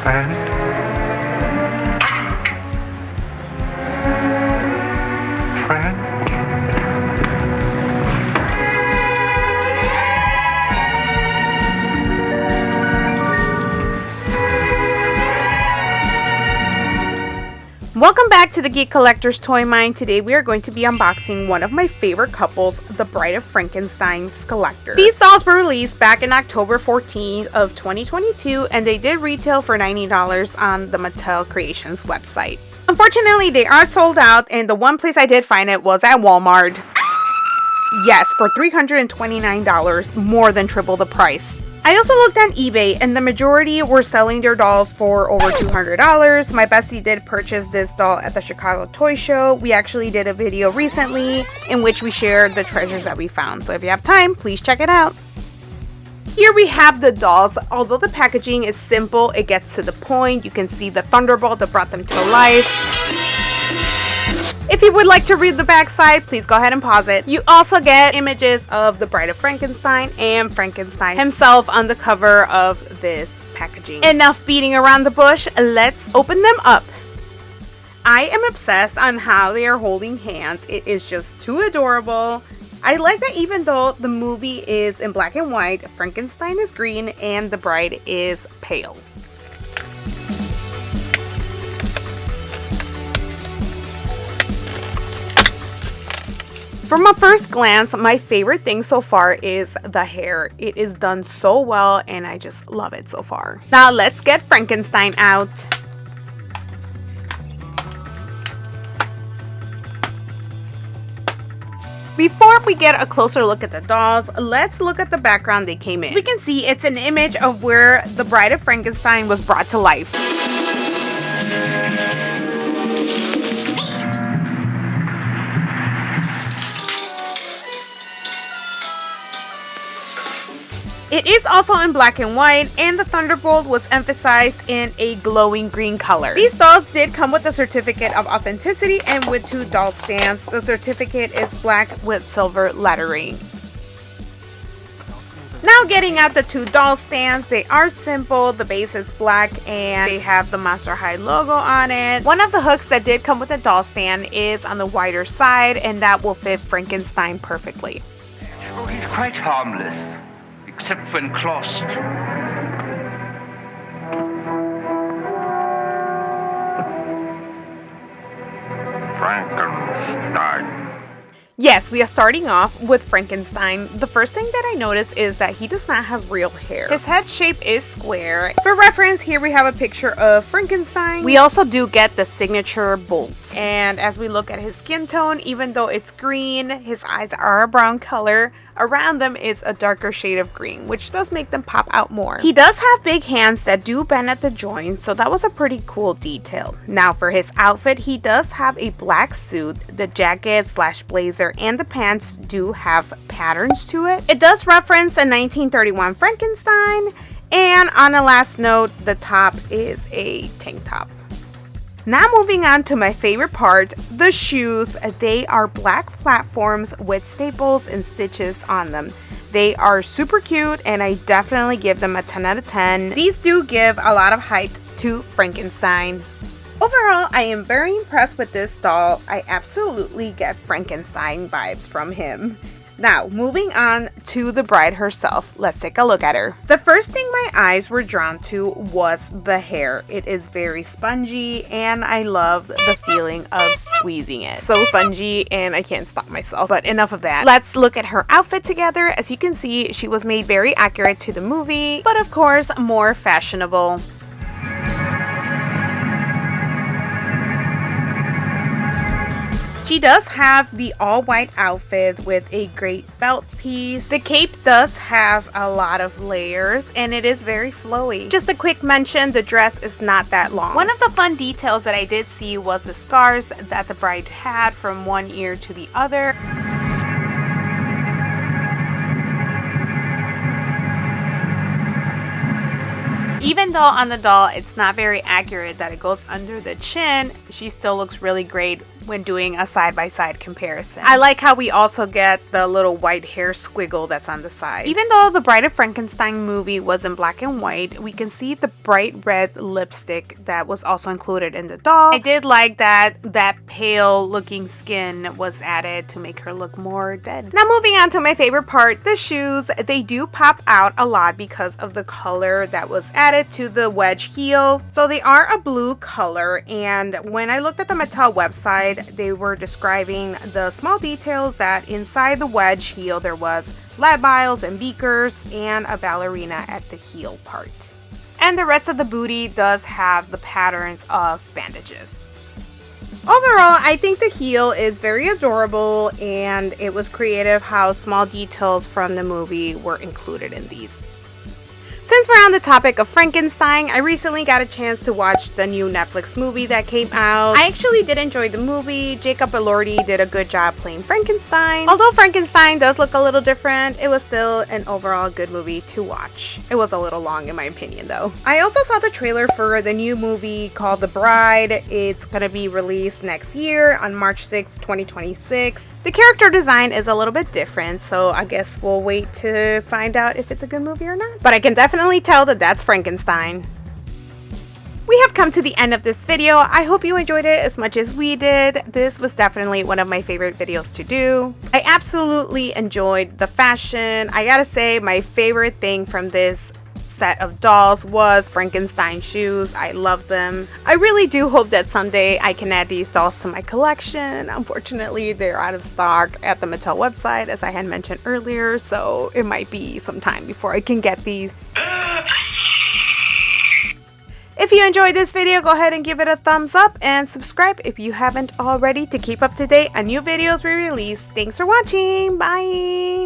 Friend? Friend? Welcome back to the Geek Collector's Toy Mine. Today we are going to be unboxing one of my favorite couples, the Bride of Frankestein Skullector. These dolls were released back in October 14th of 2022 and they did retail for $90 on the Mattel Creations website. Unfortunately, they are sold out and the one place I did find it was at Walmart. Yes, for $329, more than triple the price. I also looked on eBay and the majority were selling their dolls for over $200. My bestie did purchase this doll at the Chicago Toy Show. We actually did a video recently in which we shared the treasures that we found. So if you have time, please check it out. Here we have the dolls. Although the packaging is simple, it gets to the point. You can see the thunderbolt that brought them to life. If you would like to read the backside, please go ahead and pause it. You also get images of the Bride of Frankenstein and Frankenstein himself on the cover of this packaging. Enough beating around the bush, let's open them up. I am obsessed on how they are holding hands. It is just too adorable. I like that even though the movie is in black and white, Frankenstein is green and the bride is pale. From a first glance, my favorite thing so far is the hair. It is done so well and I just love it so far. Now let's get Frankenstein out. Before we get a closer look at the dolls, let's look at the background they came in. We can see it's an image of where the Bride of Frankenstein was brought to life. It is also in black and white, and the thunderbolt was emphasized in a glowing green color. These dolls did come with a certificate of authenticity and with 2 doll stands. The certificate is black with silver lettering. Now getting at the 2 doll stands, they are simple. The base is black and they have the Monster High logo on it. One of the hooks that did come with the doll stand is on the wider side and that will fit Frankenstein perfectly. Oh, he's quite harmless. Except when crossed. Frankenstein. Yes, we are starting off with Frankenstein. The first thing that I noticed is that he does not have real hair. His head shape is square. For reference, here we have a picture of Frankenstein. We also do get the signature bolts. And as we look at his skin tone, even though it's green, his eyes are a brown color. Around them is a darker shade of green, which does make them pop out more. He does have big hands that do bend at the joints, so that was a pretty cool detail. Now for his outfit, he does have a black suit. The jacket / blazer and the pants do have patterns to it. It does reference a 1931 Frankenstein, and on a last note, the top is a tank top. Now moving on to my favorite part, the shoes. They are black platforms with staples and stitches on them. They are super cute and I definitely give them a 10 out of 10. These do give a lot of height to Frankenstein. Overall, I am very impressed with this doll. I absolutely get Frankenstein vibes from him. Now, moving on to the bride herself, let's take a look at her. The first thing my eyes were drawn to was the hair. It is very spongy and I love the feeling of squeezing it. So spongy and I can't stop myself, but enough of that. Let's look at her outfit together. As you can see, she was made very accurate to the movie, but of course, more fashionable. She does have the all-white outfit with a great belt piece. The cape does have a lot of layers and it is very flowy. Just a quick mention, the dress is not that long. One of the fun details that I did see was the scars that the bride had from one ear to the other. Even though on the doll it's not very accurate that it goes under the chin, she still looks really great when doing a side-by-side comparison. I like how we also get the little white hair squiggle that's on the side. Even though the Bride of Frankenstein movie was in black and white, we can see the bright red lipstick that was also included in the doll. I did like that pale looking skin was added to make her look more dead. Now moving on to my favorite part, the shoes. They do pop out a lot because of the color that was added to the wedge heel. So they are a blue color, and when I looked at the Mattel website, they were describing the small details that inside the wedge heel there was lead vials and beakers and a ballerina at the heel part. And the rest of the booty does have the patterns of bandages. Overall, I think the heel is very adorable, and it was creative how small details from the movie were included in these. Since we're on the topic of Frankenstein, I recently got a chance to watch the new Netflix movie that came out. I actually did enjoy the movie. Jacob Elordi did a good job playing Frankenstein. Although Frankenstein does look a little different, it was still an overall good movie to watch. It was a little long in my opinion though. I also saw the trailer for the new movie called The Bride. It's gonna be released next year on March 6, 2026. The character design is a little bit different, so I guess we'll wait to find out if it's a good movie or not. But I can definitely tell that that's Frankenstein. We have come to the end of this video. I hope you enjoyed it as much as we did. This was definitely one of my favorite videos to do. I absolutely enjoyed the fashion. I gotta say, my favorite thing from this set of dolls was Frankenstein shoes. I love them. I really do hope that someday I can add these dolls to my collection. Unfortunately, they're out of stock at the Mattel website, as I had mentioned earlier, so it might be some time before I can get these. If you enjoyed this video, go ahead and give it a thumbs up and subscribe if you haven't already to keep up to date on new videos we release. Thanks for watching. Bye!